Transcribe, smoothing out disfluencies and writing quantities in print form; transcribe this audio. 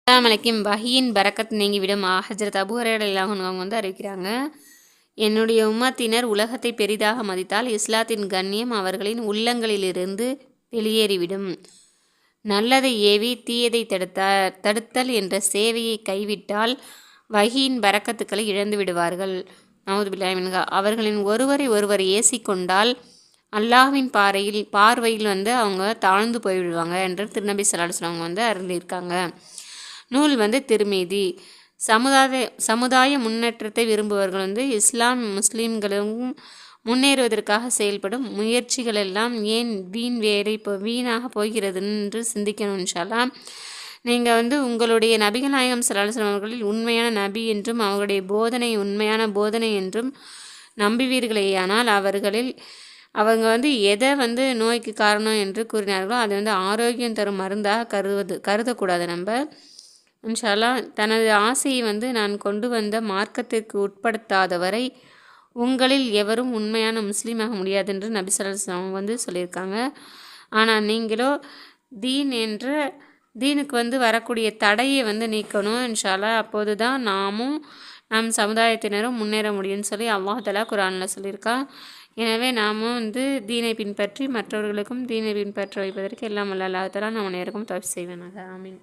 அஸ்ஸலாமு அலைக்கும். வஹியின் பரக்கத் நீங்கிவிடும். ஹஜ்ரத் அபூ ஹுரைரா ரலியல்லாஹு அன்ஹு அவங்க அறிவிக்கிறாங்க, என்னுடைய உம்மத்தினர் உலகத்தை பெரிதாக மதித்தால் இஸ்லாத்தின் கண்ணியம் அவர்களின் உள்ளங்களிலிருந்து வெளியேறிவிடும். நல்லதை ஏவி தீயதை தடுத்தல் என்ற சேவையை கைவிட்டால் வஹியின் பரக்கத்துக்களை இழந்து விடுவார்கள். நவுது பில்லாஹி மின்ஹா. அவர்களின் ஒருவரை ஒருவர் ஏசிக்கொண்டால் அல்லாஹ்வின் பார்வையில் அவங்க தாழ்ந்து போய்விடுவாங்க என்று திருநபி ஸல்லல்லாஹு அலைஹி வஸல்லம் அருளியிருக்காங்க. நூல் திர்மிதி. சமுதாய முன்னேற்றத்தை விரும்புபவர்கள் இஸ்லாம் முஸ்லீம்களும் முன்னேறுவதற்காக செயல்படும் முயற்சிகள் எல்லாம் ஏன் வீணாக போகிறது என்று சிந்திக்கணும். இன்ஷா அல்லாஹ். நீங்கள் உங்களுடைய நபிகள் நாயகம் ஸல்லல்லாஹு அலைஹி வஸல்லம் அவர்களில் உண்மையான நபி என்றும் அவர்களுடைய போதனை உண்மையான போதனை என்றும் நம்புவீர்களேயானால் அவங்க எதை நோய்க்கு காரணம் என்று கூறினார்களோ அது ஆரோக்கியம் தரும் மருந்தாக கருதக்கூடாது. நம்ம இன்ஷா அல்லாஹ் தனது ஆசையை நான் கொண்டு வந்த மார்க்கத்திற்கு உட்படுத்தாதவரை உங்களில் எவரும் உண்மையான முஸ்லீமாக முடியாது என்று நபி ஸல்லல்லாஹு அலைஹி வஸல்லம் சொல்லியிருக்காங்க. ஆனால் நீங்களோ தீனுக்கு வரக்கூடிய தடையை நீக்கணும். இன்ஷா அல்லாஹ். அப்போது தான் நாமும் நம் சமுதாயத்தினரும் முன்னேற முடியும்னு சொல்லி அல்லாஹ் தஆலா குர்ஆனில் சொல்லியிருக்கான். எனவே நாமும் தீனை பின்பற்றி மற்றவர்களுக்கும் தீனை பின்பற்ற வைப்பதற்கு எல்லாம் வல்ல அல்லாஹ் தஆலா நம் அனைவருக்கும் தௌஃபீக் செய்வானாக. ஆமீன்.